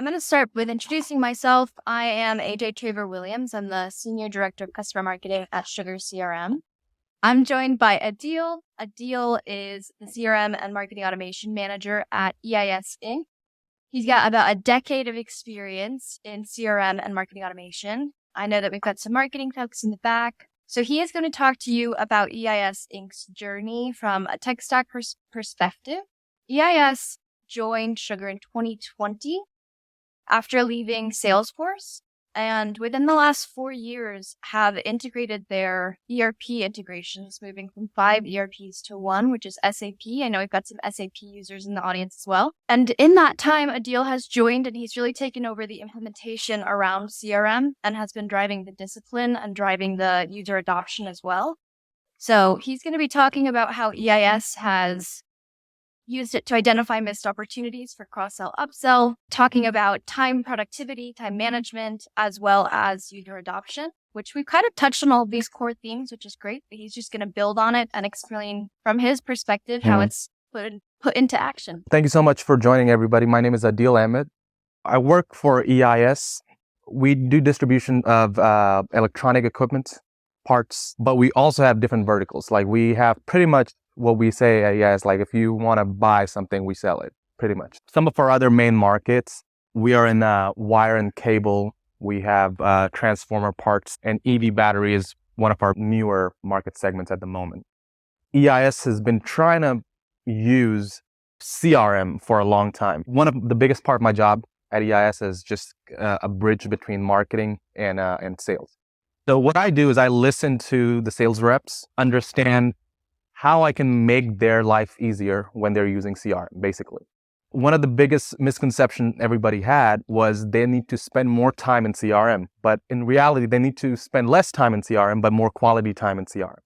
I'm going to start with introducing myself. I am AJ Traver Williams. I'm the Senior Director of Customer Marketing at SugarCRM. I'm joined by Aadil. Aadil is the CRM and Marketing Automation Manager at EIS Inc. He's got about a decade of experience in CRM and marketing automation. I know that we've got some marketing folks in the back. So he is going to talk to you about EIS Inc.'s journey from a tech stack perspective. EIS joined Sugar in 2020 after leaving Salesforce, and within the last 4 years have integrated their ERP integrations, moving from 5 ERPs to 1, which is SAP. I know we've got some SAP users in the audience as well. And in that time, Aadil has joined and he's really taken over the implementation around CRM and has been driving the discipline and driving the user adoption as well. So he's going to be talking about how EIS has used it to identify missed opportunities for cross-sell, upsell, talking about time productivity, time management, as well as user adoption, which we've kind of touched on all of these core themes, which is great, but he's just going to build on it and explain from his perspective how it's put into action. Thank you so much for joining, everybody. My name is Aadil Ahmed. I work for EIS. We do distribution of electronic equipment, parts, but we also have different verticals. Like we have pretty much what we say, like if you want to buy something, we sell it, pretty much. Some of our other main markets, we are in wire and cable. We have transformer parts, and EV battery is one of our newer market segments at the moment. EIS has been trying to use CRM for a long time. One of the biggest part of my job at EIS is just a bridge between marketing and sales. So what I do is I listen to the sales reps, understand how I can make their life easier when they're using CRM, basically. One of the biggest misconceptions everybody had was they need to spend more time in CRM, but in reality, they need to spend less time in CRM, but more quality time in CRM.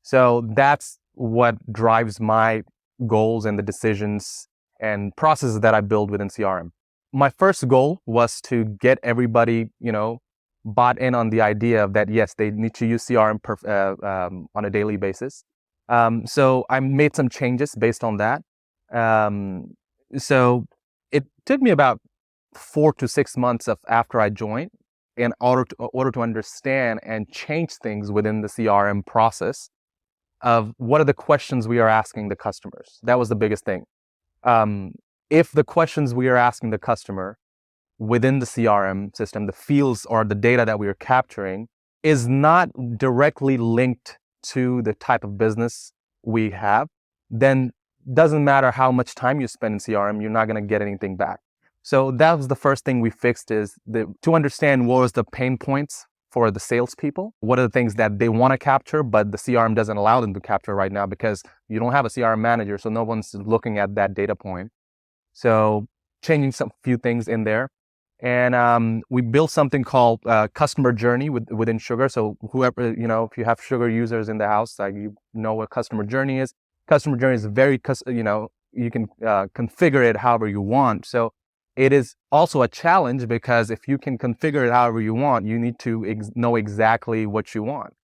So that's what drives my goals and the decisions and processes that I build within CRM. My first goal was to get everybody, bought in on the idea of that, yes, they need to use CRM on a daily basis. So I made some changes based on that. So it took me about 4 to 6 months after I joined in order to understand and change things within the CRM process of what are the questions we are asking the customers. That was the biggest thing. If the questions we are asking the customer within the CRM system, the fields or the data that we are capturing is not directly linked to the type of business we have, then doesn't matter how much time you spend in CRM, you're not going to get anything back. So that was the first thing we fixed, is to understand what was the pain points for the salespeople. What are the things that they want to capture, but the CRM doesn't allow them to capture right now because you don't have a CRM manager, so no one's looking at that data point. So changing some few things in there. And we built something called customer journey within Sugar. So whoever, if you have Sugar users in the house, like you know what customer journey is. Customer journey is very, you can configure it however you want. So it is also a challenge because if you can configure it however you want, you need to know exactly what you want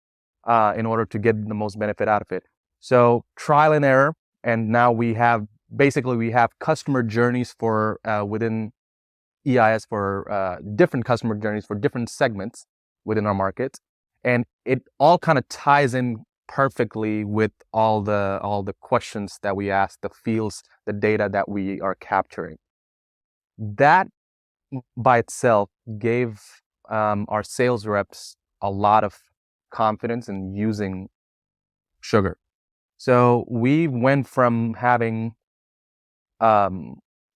in order to get the most benefit out of it. So trial and error. And now we have customer journeys for within EIS for different customer journeys for different segments within our market, and it all kind of ties in perfectly with all the questions that we ask, the fields, the data that we are capturing. That by itself gave our sales reps a lot of confidence in using Sugar. So we went from having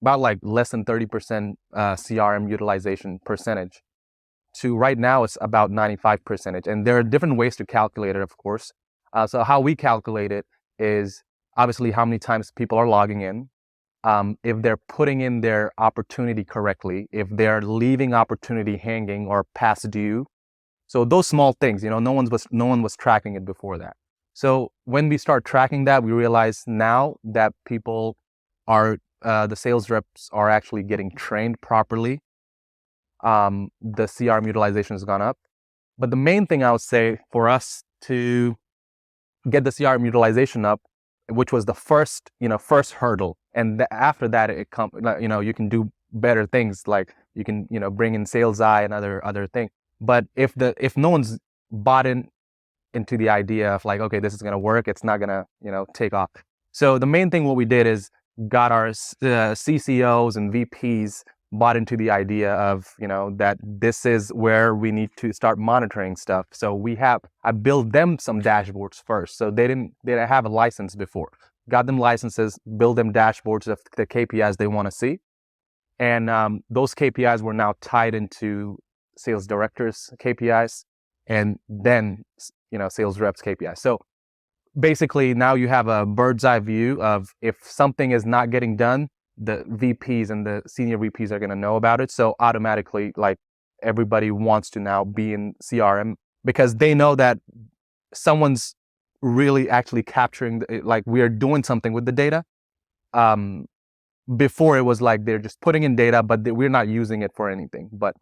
about like less than 30% CRM utilization percentage to right now it's about 95%. And there are different ways to calculate it, of course. So how we calculate it is obviously how many times people are logging in, if they're putting in their opportunity correctly, if they're leaving opportunity hanging or past due. So those small things, no one was tracking it before that. So when we start tracking that, we realize now that people are the sales reps are actually getting trained properly. The CRM utilization has gone up. But the main thing I would say for us to get the CRM utilization up, which was the first hurdle, and after that you can do better things like You can, bring in sales eye and other thing. But if no one's bought into the idea of like, okay, this is going to work, it's not going to, take off. So the main thing what we did is got our CCOs and VPs bought into the idea of, that this is where we need to start monitoring stuff. So I built them some dashboards first. So they didn't have a license before. Got them licenses, build them dashboards of the KPIs they want to see. And those KPIs were now tied into sales directors' KPIs and then, sales reps' KPIs. So basically now you have a bird's eye view of if something is not getting done, the VPs and the senior VPs are going to know about it. So automatically, like, everybody wants to now be in CRM because they know that someone's really actually capturing, like, we are doing something with the data. Before it was like they're just putting in data, but we're not using it for anything. But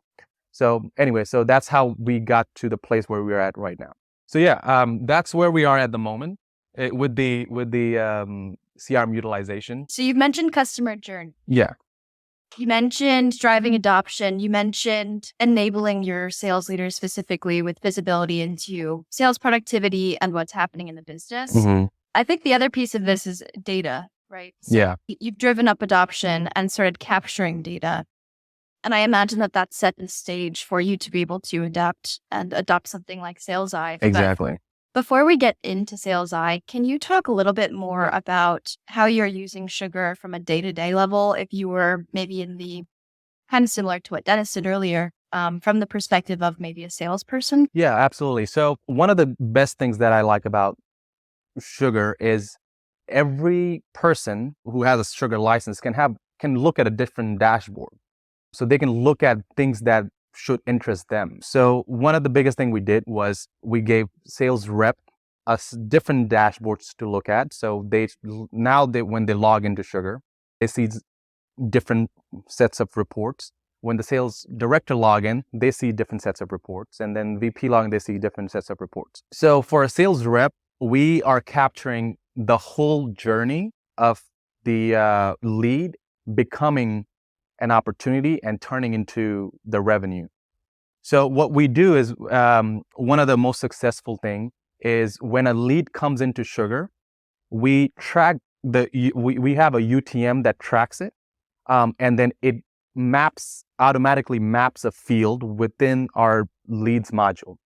so anyway, so that's how we got to the place where we're at right now. So yeah, that's where we are at the moment with the CRM utilization. So you've mentioned customer journey. Yeah. You mentioned driving adoption. You mentioned enabling your sales leaders specifically with visibility into sales productivity and what's happening in the business. Mm-hmm. I think the other piece of this is data, right? So yeah. You've driven up adoption and started capturing data. And I imagine that set the stage for you to be able to adopt something like Sales Eye. Exactly. But before we get into Sales Eye, can you talk a little bit more about how you're using Sugar from a day-to-day level, if you were maybe in the kind of similar to what Dennis said earlier, from the perspective of maybe a salesperson? Yeah, absolutely. So one of the best things that I like about Sugar is every person who has a Sugar license can look at a different dashboard. So they can look at things that should interest them. So one of the biggest thing we did was we gave sales rep us different dashboards to look at. So when they log into Sugar, they see different sets of reports. When the sales director log in, they see different sets of reports. And then VP log in, they see different sets of reports. So for a sales rep, we are capturing the whole journey of the lead becoming an opportunity and turning into the revenue. So what we do is one of the most successful thing is when a lead comes into Sugar, we track we have a UTM that tracks it, and then it automatically maps a field within our leads module.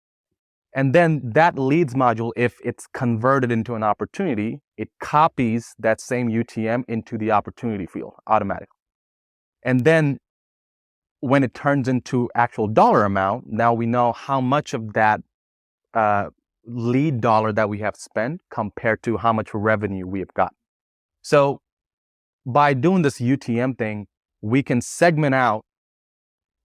And then that leads module, if it's converted into an opportunity, it copies that same UTM into the opportunity field automatically. And then when it turns into actual dollar amount, now we know how much of that lead dollar that we have spent compared to how much revenue we have got. So by doing this UTM thing, we can segment out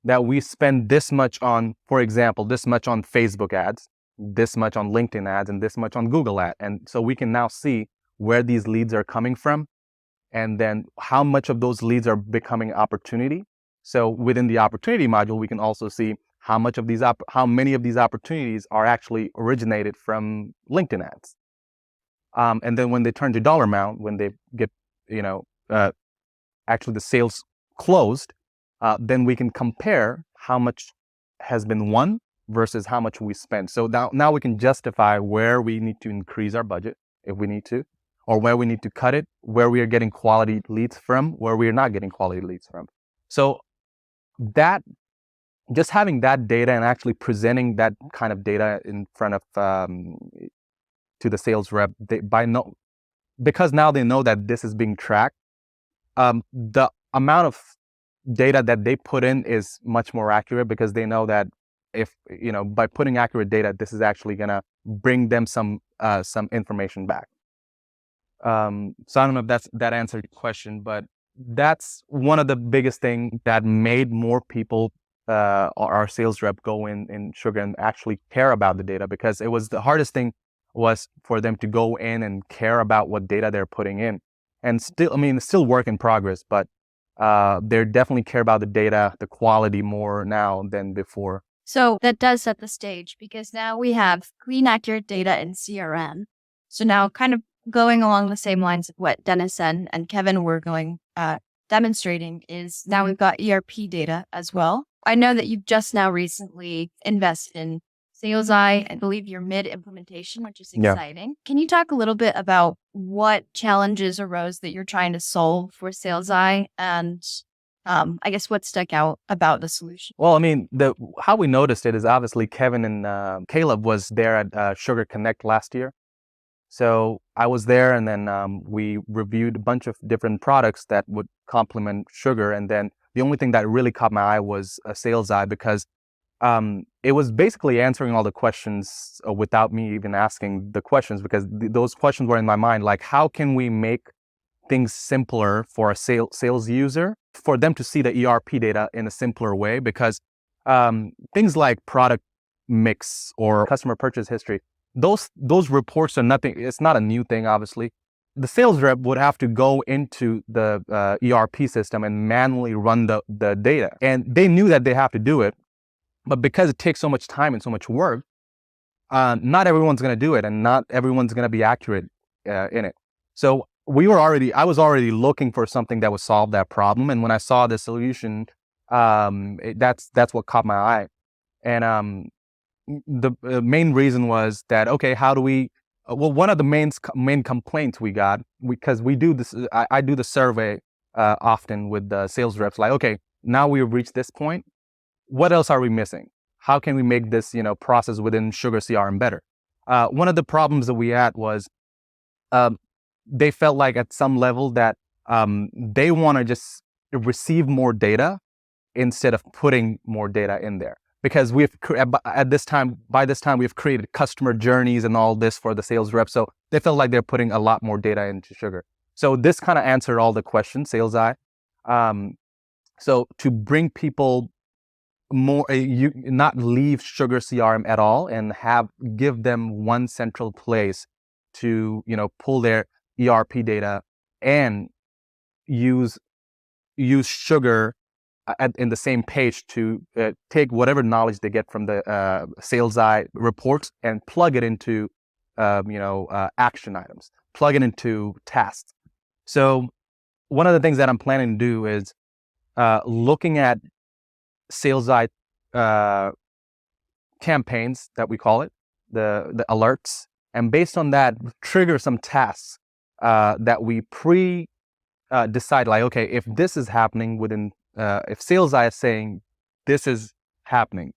that we spend this much on, for example, this much on Facebook ads, this much on LinkedIn ads, and this much on Google ads. And so we can now see where these leads are coming from, and then how much of those leads are becoming opportunity. So within the opportunity module, we can also see how many of these opportunities are actually originated from LinkedIn ads. And then when they turn to dollar amount, when they get, actually the sales closed, then we can compare how much has been won versus how much we spent. So now we can justify where we need to increase our budget if we need to, or where we need to cut it, where we are getting quality leads from, where we are not getting quality leads from. So that, just having that data and actually presenting that kind of data in front of to the sales rep, because now they know that this is being tracked, the amount of data that they put in is much more accurate, because they know that if, by putting accurate data, this is actually going to bring them some information back. So I don't know if that answered your question, but that's one of the biggest things that made more people, our sales rep, go in Sugar and actually care about the data, because it was the hardest thing was for them to go in and care about what data they're putting in. And still, it's still work in progress, but they definitely care about the data, the quality more now than before. So that does set the stage, because now we have clean, accurate data in CRM. So now, kind of going along the same lines of what Dennis and Kevin were going demonstrating is now we've got ERP data as well. I know that you've just now recently invested in SalesEye. I believe you're mid-implementation, which is Yeah. exciting. Can you talk a little bit about what challenges arose that you're trying to solve for SalesEye and I guess what stuck out about the solution? Well, I mean, how we noticed it is obviously Kevin and Caleb was there at Sugar Connect last year. So I was there, and then we reviewed a bunch of different products that would complement Sugar. And then the only thing that really caught my eye was SalesEye, because it was basically answering all the questions without me even asking the questions, because those questions were in my mind, like how can we make things simpler for a sales user, for them to see the ERP data in a simpler way, because things like product mix or customer purchase history, those reports are nothing. It's not a new thing, obviously. The sales rep would have to go into the ERP system and manually run the data, and they knew that they have to do it, but because it takes so much time and so much work, not everyone's going to do it, and not everyone's going to be accurate in it. So I was already looking for something that would solve that problem. And when I saw the solution, that's what caught my eye. And the main reason was that, okay, how do we, well, one of the main complaints we got, because we do this, I do the survey often with the sales reps, like, okay, now we've reached this point. What else are we missing? How can we make this, process within SugarCRM better? One of the problems that we had was, they felt like at some level that they want to just receive more data instead of putting more data in there, because by this time we've created customer journeys and all this for the sales rep. So they felt like they're putting a lot more data into Sugar. So this kind of answered all the questions, SalesEye. So to bring people more, you not leave SugarCRM at all, and give them one central place to pull their ERP data and use Sugar in the same page to take whatever knowledge they get from the SalesEye reports and plug it into action items, plug it into tasks. So one of the things that I'm planning to do is looking at SalesEye campaigns, that we call it, the alerts, and based on that, trigger some tasks that we decide, like, okay, if this is happening if SalesEye is saying this is happening,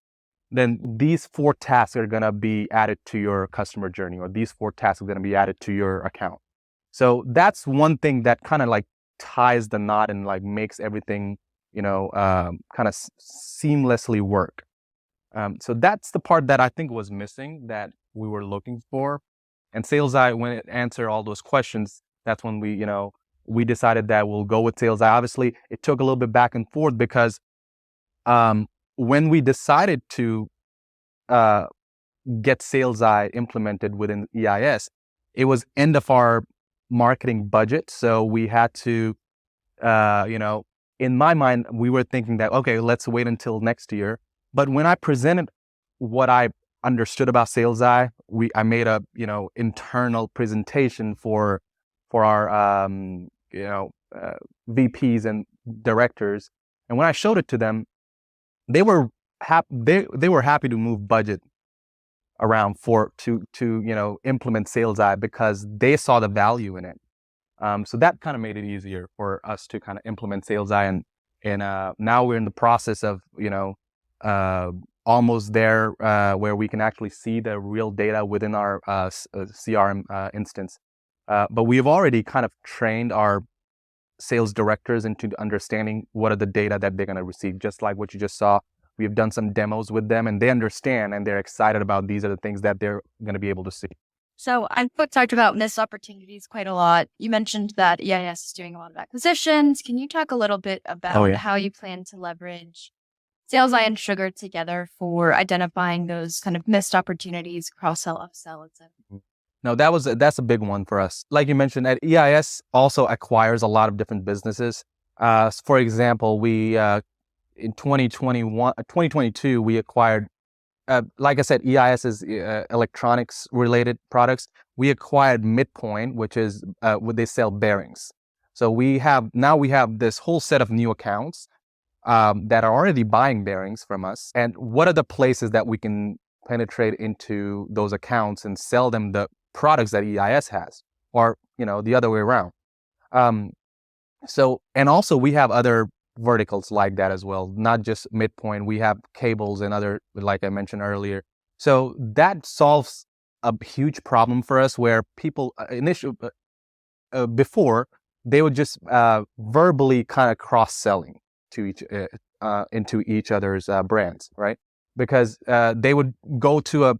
then these 4 tasks are going to be added to your customer journey, or these 4 tasks are going to be added to your account. So that's one thing that kind of like ties the knot and like makes everything, kind of seamlessly work. So that's the part that I think was missing, that we were looking for. And SalesEye, when it answered all those questions, that's when we decided that we'll go with SalesEye. Obviously, it took a little bit back and forth, because when we decided to get SalesEye implemented within EIS, it was end of our marketing budget. So we had to, in my mind, we were thinking that, okay, let's wait until next year. But when I presented what I understood about SalesEye, I made a internal presentation for our VPs and directors, and when I showed it to them, they were they were happy to move budget around to implement SalesEye, because they saw the value in it. So that kind of made it easier for us to kind of implement SalesEye, and now we're in the process of almost there, where we can actually see the real data within our CRM instance. But we've already kind of trained our sales directors into understanding what are the data that they're going to receive. Just like what you just saw, we've done some demos with them, and they understand and they're excited about these are the things that they're going to be able to see. So I've talked about missed opportunities quite a lot. You mentioned that EIS is doing a lot of acquisitions. Can you talk a little bit about how you plan to leverage SalesEye and Sugar together for identifying those kind of missed opportunities, cross-sell, upsell, etc.? No, that's a big one for us. Like you mentioned, at EIS also acquires a lot of different businesses. For example, we in 2022, we acquired, like I said, EIS is electronics related products. We acquired Midpoint, which is they sell bearings. So we have this whole set of new accounts that are already buying bearings from us. And what are the places that we can penetrate into those accounts and sell them the products that EIS has, or the other way around. And also we have other verticals like that as well, not just midpoint. We have cables and other, like I mentioned earlier. So that solves a huge problem for us, where people before they would just verbally kind of cross-selling to into each other's brands, right? Because they would go to a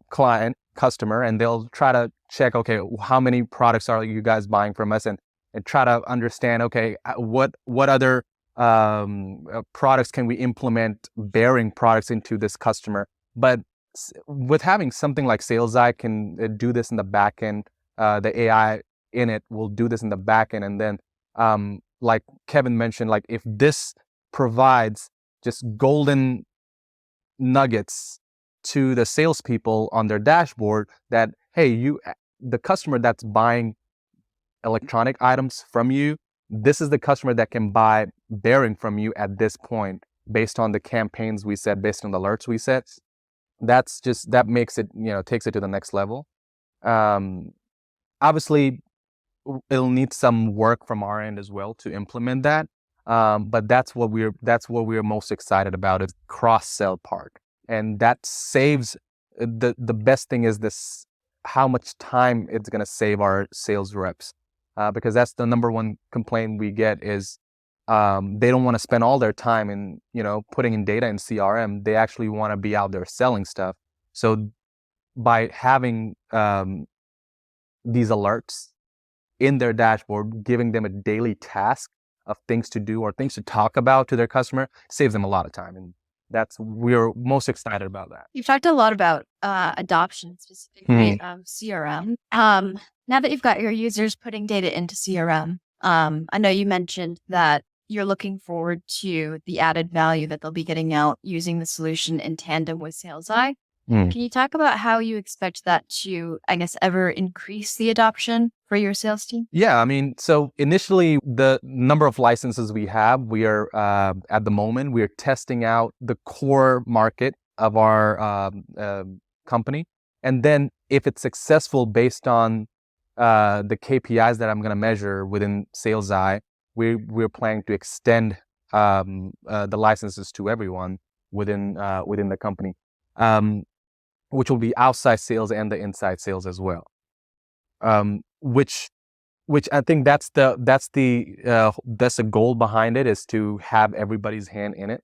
customer and they'll try to check, okay, how many products are you guys buying from us, and try to understand, okay, what other products can we implement bearing products into this customer. But with having something like SalesEye can do this in the back end, the AI in it will do this in the back end, and then like Kevin mentioned, like if this provides just golden nuggets to the salespeople on their dashboard, that hey, the customer that's buying electronic items from you, this is the customer that can buy bearing from you at this point, based on the campaigns we set, based on the alerts we set. That makes it, takes it to the next level. Obviously it'll need some work from our end as well to implement that. But that's what we're most excited about, is cross-sell part. And that saves, the best thing is this, how much time it's going to save our sales reps. Because that's the number one complaint we get is they don't want to spend all their time in, putting in data in CRM. They actually want to be out there selling stuff. So by having these alerts in their dashboard, giving them a daily task of things to do or things to talk about to their customer, saves them a lot of time. And we're most excited about that. You've talked a lot about adoption, specifically CRM. Now that you've got your users putting data into CRM, I know you mentioned that you're looking forward to the added value that they'll be getting out using the solution in tandem with SalesEye. Can you talk about how you expect that to, I guess, ever increase the adoption for your sales team? Yeah, I mean, so initially the number of licenses we have, we are at the moment, we are testing out the core market of our company. And then if it's successful based on the KPIs that I'm going to measure within SalesEye, we're planning to extend the licenses to everyone within the company. Which will be outside sales and the inside sales as well. Which I think that's the goal behind it, is to have everybody's hand in it,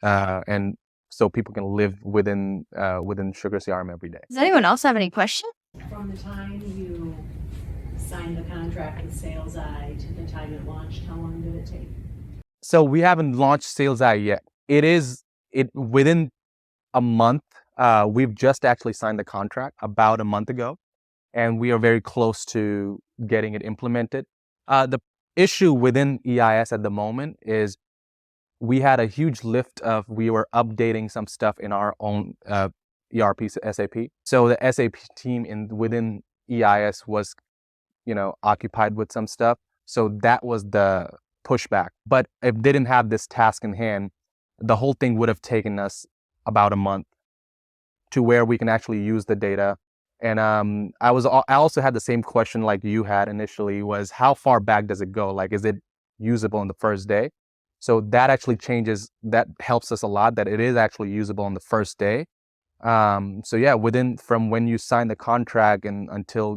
and so people can live within SugarCRM every day. Does anyone else have any questions? From the time you signed the contract with SalesEye to the time it launched, how long did it take? So we haven't launched SalesEye yet. Within a month. We've just actually signed the contract about a month ago, and we are very close to getting it implemented. The issue within EIS at the moment is we had a huge lift of, we were updating some stuff in our own ERP, SAP. So the SAP team within EIS was, occupied with some stuff. So that was the pushback. But if they didn't have this task in hand, the whole thing would have taken us about a month to where we can actually use the data. And I also had the same question like you had initially, was how far back does it go? Like, is it usable on the first day? So that actually that helps us a lot, that it is actually usable on the first day. So yeah, from when you sign the contract and until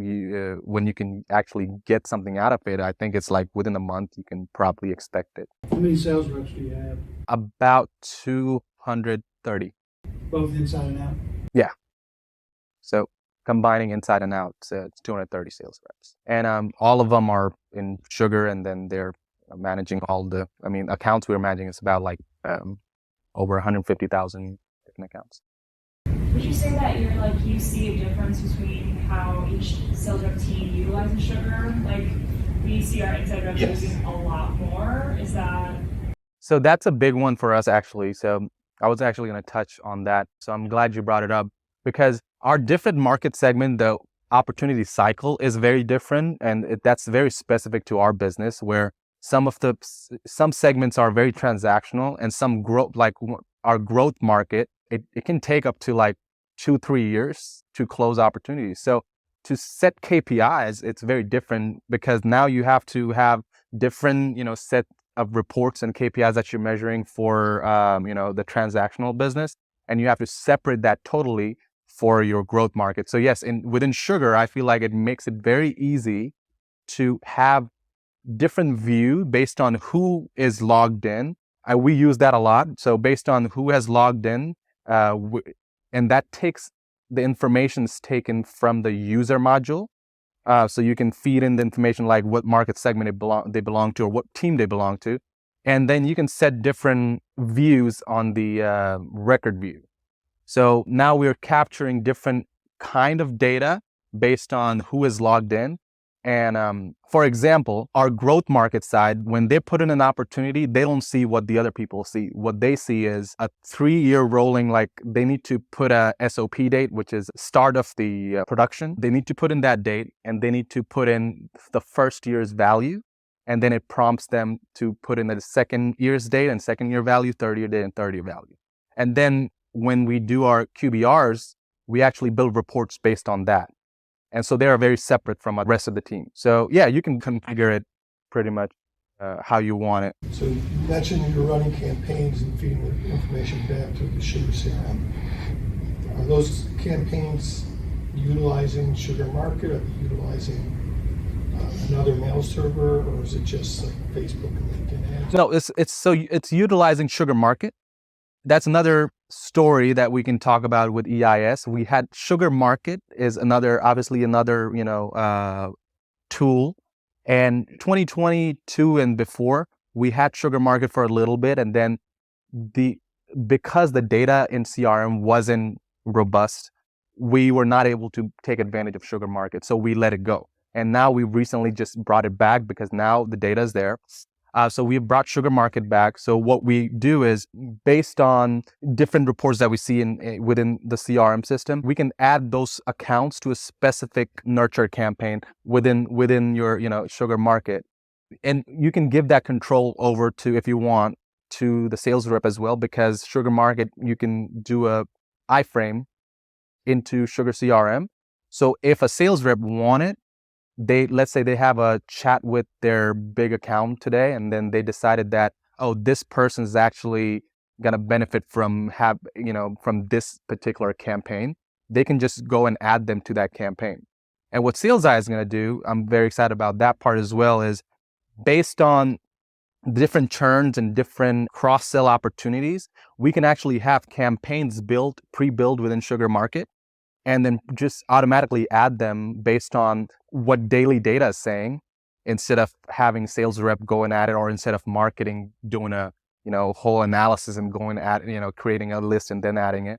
when you can actually get something out of it, I think it's like within a month you can probably expect it. How many sales reps do you have? About 230. Both inside and out? Yeah. So combining inside and out, it's 230 sales reps. And all of them are in Sugar, and then they're managing accounts we're managing is about like over 150,000 different accounts. Would you say that you see a difference between how each sales rep team utilizes Sugar? Like, we see our inside reps using a lot more. Is that? So that's a big one for us, actually. So I was actually going to touch on that. So I'm glad you brought it up, because our different market segment, the opportunity cycle is very different. And that's very specific to our business, where some segments are very transactional, and some growth, like our growth market, it can take up to like 2-3 years to close opportunities. So to set KPIs, it's very different because now you have to have different, set of reports and KPIs that you're measuring for, the transactional business, and you have to separate that totally for your growth market. So yes, within Sugar, I feel like it makes it very easy to have different view based on who is logged in. We use that a lot. So based on who has logged in, and that takes the information's taken from the user module. So you can feed in the information like what market segment they belong to or what team they belong to. And then you can set different views on the record view. So now we're capturing different kind of data based on who is logged in. And for example, our growth market side, when they put in an opportunity, they don't see what the other people see. What they see is a 3-year rolling, like they need to put a SOP date, which is start of the production. They need to put in that date, and they need to put in the first year's value. And then it prompts them to put in the second year's date and second year value, third year date and third year value. And then when we do our QBRs, we actually build reports based on that. And so they are very separate from the rest of the team. So yeah, you can configure it pretty much how you want it. So you mentioned you're running campaigns and feeding the information back to the SugarCRM. Are those campaigns utilizing Sugar Market? Are they utilizing another mail server, or is it just like Facebook and LinkedIn ads? No, it's utilizing Sugar Market. That's another story that we can talk about with EIS. We had Sugar Market is obviously another tool. And 2022 and before, we had Sugar Market for a little bit, and then because the data in CRM wasn't robust, we were not able to take advantage of Sugar Market, so we let it go. And now we recently just brought it back because now the data is there. So we brought Sugar Market back. So what we do is, based on different reports that we see within the CRM system, we can add those accounts to a specific nurture campaign within your Sugar Market, and you can give that control over to, if you want, to the sales rep as well, because Sugar Market, you can do a iframe into SugarCRM. So if a sales rep wanted, let's say they have a chat with their big account today, and then they decided that, this person is actually going to benefit from this particular campaign. They can just go and add them to that campaign. And what Sales Eye is going to do, I'm very excited about that part as well, is based on different churns and different cross-sell opportunities, we can actually have campaigns pre-built within Sugar Market, and then just automatically add them based on what daily data is saying, instead of having sales rep going at it, or instead of marketing doing a whole analysis and going at creating a list and then adding it.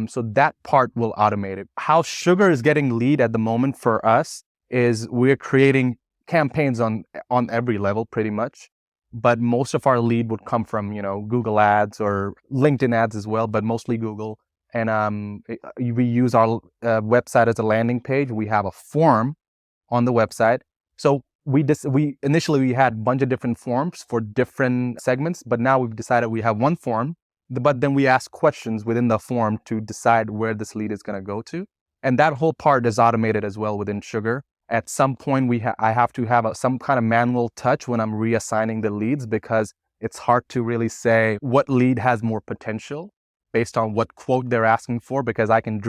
So that part will automate it. How Sugar is getting lead at the moment for us is we're creating campaigns on every level pretty much, but most of our lead would come from Google ads or LinkedIn ads as well, but mostly Google. And we use our website as a landing page. We have a form on the website. So we initially had a bunch of different forms for different segments, but now we've decided we have one form, but then we ask questions within the form to decide where this lead is going to go to. And that whole part is automated as well within Sugar. At some point, I have to have some kind of manual touch when I'm reassigning the leads, because it's hard to really say what lead has more potential based on what quote they're asking for, because I can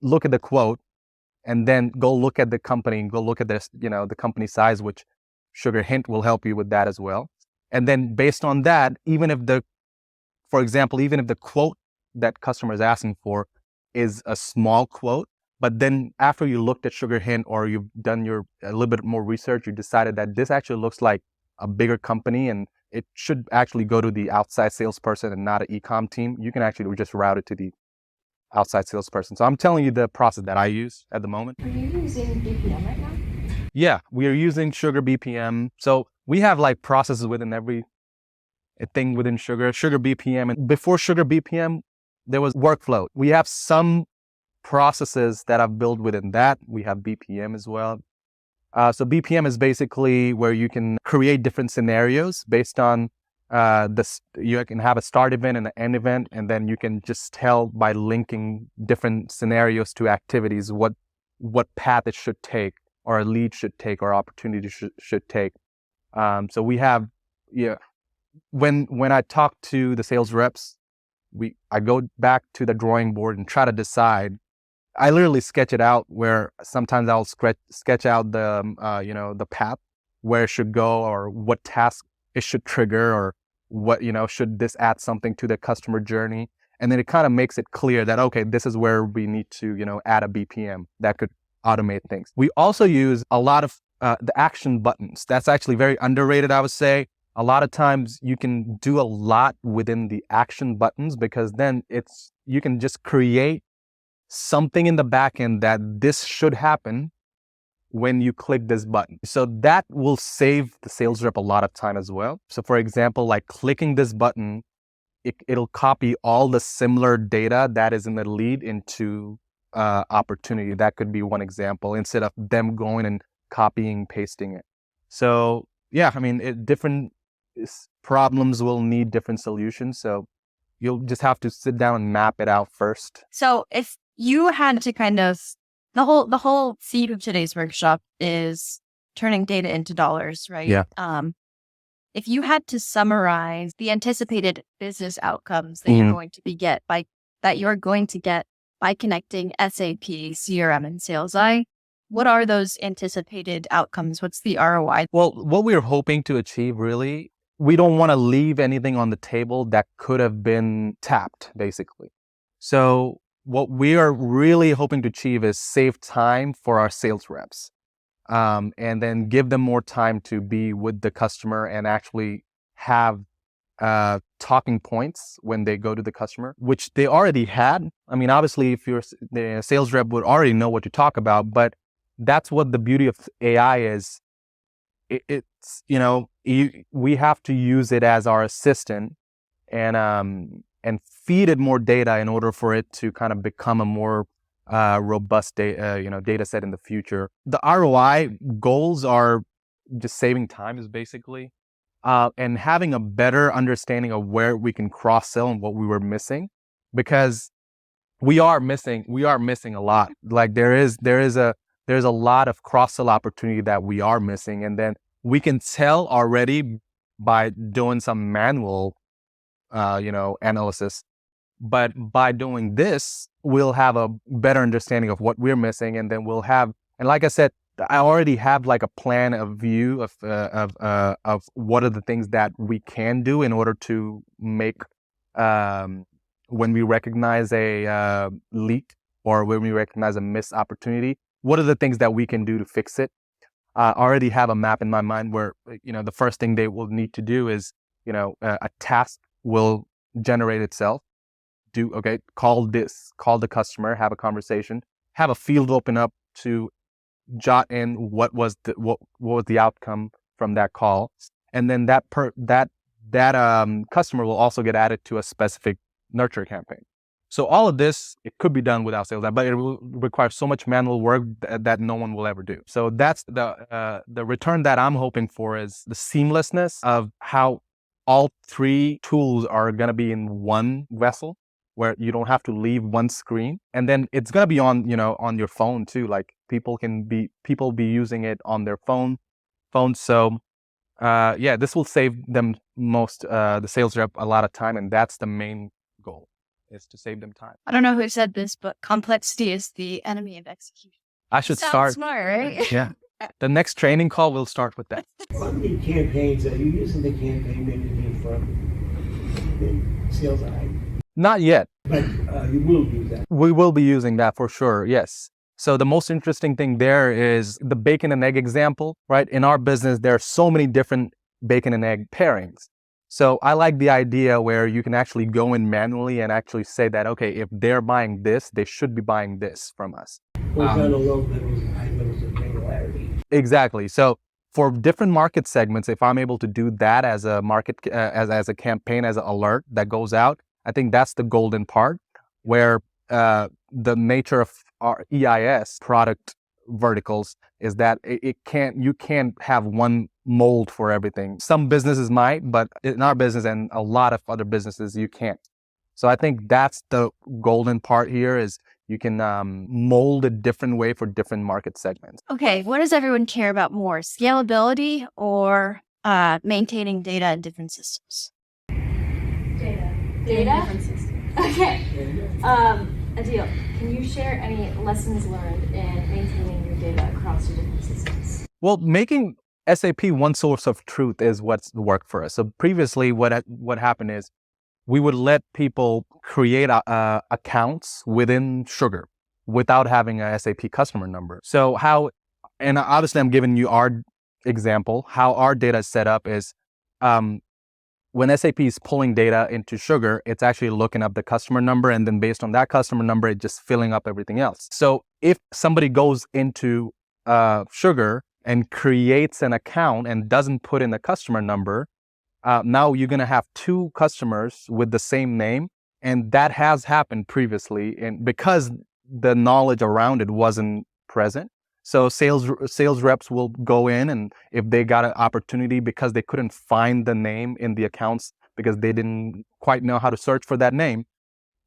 look at the quote and then go look at the company and go look at this, the company size, which Sugar Hint will help you with that as well. And then based on that, even if the quote that customer is asking for is a small quote, but then after you looked at Sugar Hint, or you've done a little bit more research, you decided that this actually looks like a bigger company and it should actually go to the outside salesperson and not an e-com team, you can actually just route it to the outside salesperson. So I'm telling you the process that I use at the moment. Are you using BPM right now? Yeah, we are using Sugar BPM. So we have like processes within every thing within Sugar BPM. And before Sugar BPM, there was workflow. We have some processes that I've built within that. We have BPM as well. So BPM is basically where you can create different scenarios based on you can have a start event and an end event, and then you can just tell by linking different scenarios to activities what path it should take, or a lead should take, or opportunity should take. So we have, when I talk to the sales reps, I go back to the drawing board and try to decide. I literally sketch it out, where sometimes I'll sketch out the path where it should go, or what task it should trigger, or what, should this add something to the customer journey. And then it kind of makes it clear that, okay, this is where we need to, add a BPM that could automate things. We also use a lot of the action buttons. That's actually very underrated, I would say. A lot of times you can do a lot within the action buttons, because then you can just create something in the back end that this should happen when you click this button. So that will save the sales rep a lot of time as well. So for example, like clicking this button, it'll copy all the similar data that is in the lead into opportunity. That could be one example, instead of them going and copying, pasting it. So yeah, I mean, different problems will need different solutions. So you'll just have to sit down and map it out first. So if you had to kind of, the whole theme of today's workshop is turning data into dollars, right? Yeah. If you had to summarize the anticipated business outcomes that you're going to get by connecting SAP, CRM, and SalesEye, what are those anticipated outcomes? What's the ROI? Well, what we're hoping to achieve, really, we don't want to leave anything on the table that could have been tapped, basically. So what we are really hoping to achieve is save time for our sales reps, and then give them more time to be with the customer and actually have talking points when they go to the customer, which they already had. I mean, obviously, if you're the sales rep would already know what to talk about, but that's what the beauty of AI is. It's, we have to use it as our assistant and feed it more data in order for it to kind of become a more robust data set in the future. The ROI goals are just saving time, is basically, and having a better understanding of where we can cross-sell and what we were missing, because we are missing a lot. Like there is a lot of cross-sell opportunity that we are missing, and then we can tell already by doing some manual analysis. But by doing this, we'll have a better understanding of what we're missing, and then we'll have, and like I said, I already have like a plan, a view of what are the things that we can do in order to make, when we recognize a leak, or when we recognize a missed opportunity, what are the things that we can do to fix it? I already have a map in my mind where, the first thing they will need to do is, a task will generate itself. Call the customer, have a conversation, have a field open up to jot in what was the outcome from that call, and then that customer will also get added to a specific nurture campaign. So all of this, it could be done without sales, but it will require so much manual work that no one will ever do. So that's the return that I'm hoping for, is the seamlessness of how all three tools are going to be in one vessel, where you don't have to leave one screen. And then it's going to be on your phone too. Like people be using it on their phone. So this will save them the sales rep a lot of time. And that's the main goal, is to save them time. I don't know who said this, but complexity is the enemy of execution. I should Sounds start. smart, right? Yeah. The next training call will start with that. How many campaigns are you using the campaign menu from the sales eye? Not yet. But you will use that. We will be using that for sure, yes. So the most interesting thing there is the bacon and egg example, right? In our business, there are so many different bacon and egg pairings. So I like the idea where you can actually go in manually and actually say that, okay, if they're buying this, they should be buying this from us. We've got a low levels and high levels of granularity. Exactly. So for different market segments, if I'm able to do that as a market, as a campaign, as an alert that goes out, I think that's the golden part, where the nature of our EIS product verticals is that you can't have one mold for everything. Some businesses might, but in our business and a lot of other businesses, you can't. So I think that's the golden part here is you can mold a different way for different market segments. Okay, what does everyone care about more, scalability or maintaining data in different systems? Data? Okay. Aadil, can you share any lessons learned in maintaining your data across your different systems? Well, making SAP one source of truth is what's worked for us. So previously, what happened is we would let people create accounts within Sugar without having a SAP customer number. So and obviously I'm giving you our example, how our data is set up is when SAP is pulling data into Sugar, it's actually looking up the customer number, and then based on that customer number, it's just filling up everything else. So if somebody goes into Sugar and creates an account and doesn't put in the customer number, now you're going to have two customers with the same name. And that has happened previously, and because the knowledge around it wasn't present. So sales reps will go in, and if they got an opportunity because they couldn't find the name in the accounts because they didn't quite know how to search for that name,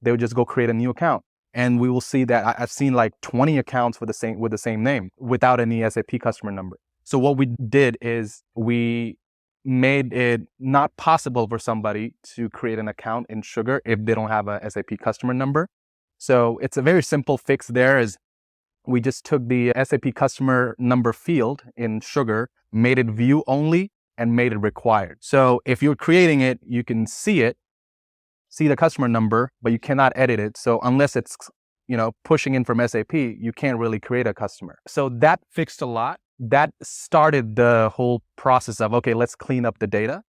they would just go create a new account. And we will see that I've seen like 20 accounts with the same name without any SAP customer number. So what we did is we made it not possible for somebody to create an account in Sugar if they don't have a SAP customer number. So it's a very simple fix there is we just took the SAP customer number field in Sugar, made it view only, and made it required. So if you're creating it, you can see the customer number, but you cannot edit it. So unless it's, pushing in from SAP, you can't really create a customer. So that fixed a lot. That started the whole process of, okay, let's clean up the data.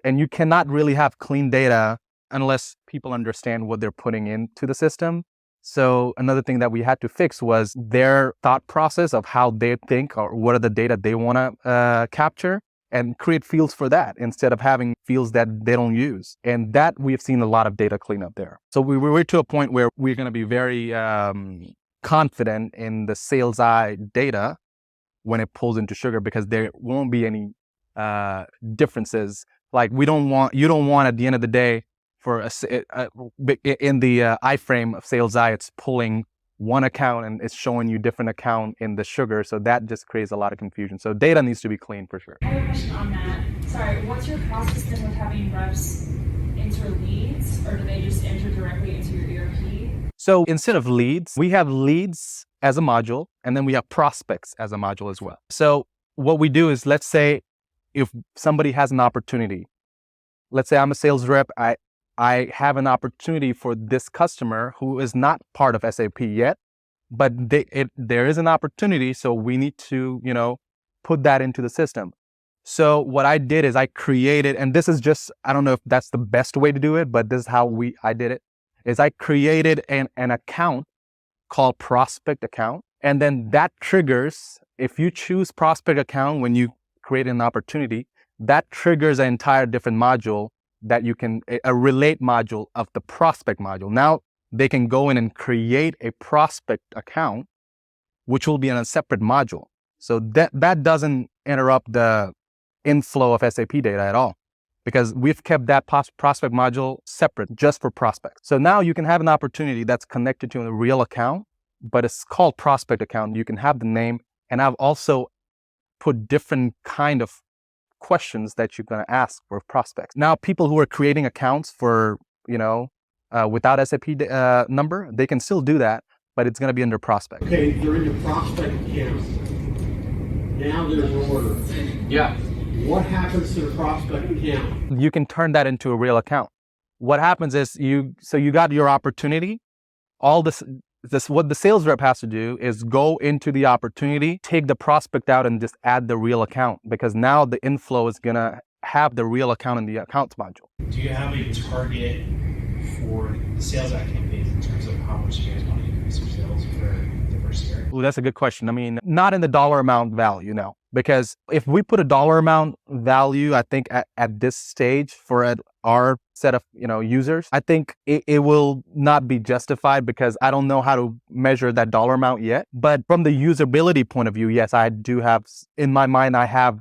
And you cannot really have clean data unless people understand what they're putting into the system. So another thing that we had to fix was their thought process of how they think or what are the data they want to capture, and create fields for that instead of having fields that they don't use. And that we've seen a lot of data cleanup there. So we were to a point where we're going to be very confident in the sales eye data when it pulls into Sugar, because there won't be any differences. Like you don't want at the end of the day for in the iframe of sales eye, it's pulling one account and it's showing you different account in the Sugar. So that just creates a lot of confusion. So data needs to be clean for sure. I have a question on that. Sorry, what's your process then with having reps enter leads, or do they just enter directly into your ERP? So instead of leads, we have leads as a module, and then we have prospects as a module as well. So what we do is, let's say if somebody has an opportunity, let's say I'm a sales rep, I have an opportunity for this customer who is not part of SAP yet, but there is an opportunity, so we need to, put that into the system. So what I did is I created, and this is just, I don't know if that's the best way to do it, but this is how I did it, is I created an account called prospect account. And then that triggers, if you choose prospect account when you create an opportunity, that triggers an entire different module that you can, a relate module of the prospect module. Now they can go in and create a prospect account, which will be in a separate module. So that doesn't interrupt the inflow of SAP data at all, because we've kept that prospect module separate just for prospects. So now you can have an opportunity that's connected to a real account, but it's called prospect account. You can have the name, and I've also put different kind of questions that you're going to ask for prospects. Now, people who are creating accounts for, without SAP number, they can still do that, but it's going to be under prospect. Okay, they're in the prospect account. Now there's an order. Yeah. What happens to the prospect account? You can turn that into a real account. What happens is you got your opportunity. All this what the sales rep has to do is go into the opportunity, take the prospect out, and just add the real account, because now the inflow is gonna have the real account in the accounts module. Do you have a target for the sales ad campaigns in terms of how much you guys want to increase your sales for the first year? Ooh, that's a good question. I mean, not in the dollar amount value, no. Because if we put a dollar amount value, I think at this stage for our set of users, I think it will not be justified because I don't know how to measure that dollar amount yet. But from the usability point of view, yes, I do have, in my mind, I have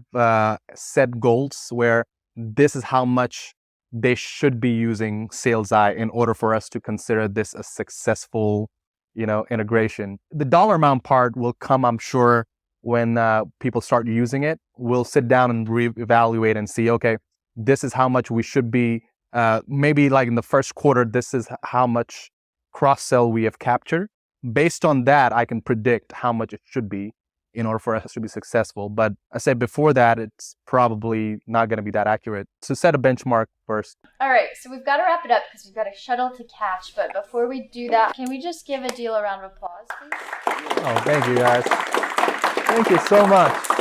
set goals where this is how much they should be using SalesEye in order for us to consider this a successful integration. The dollar amount part will come, I'm sure, when people start using it. We'll sit down and reevaluate and see, okay, this is how much we should be, maybe like in the first quarter, this is how much cross-sell we have captured. Based on that, I can predict how much it should be in order for us to be successful. But I said before that, it's probably not going to be that accurate. So set a benchmark first. All right, so we've got to wrap it up because we've got a shuttle to catch. But before we do that, can we just give Aadil a round of applause, please? Oh, thank you guys. Thank you so much.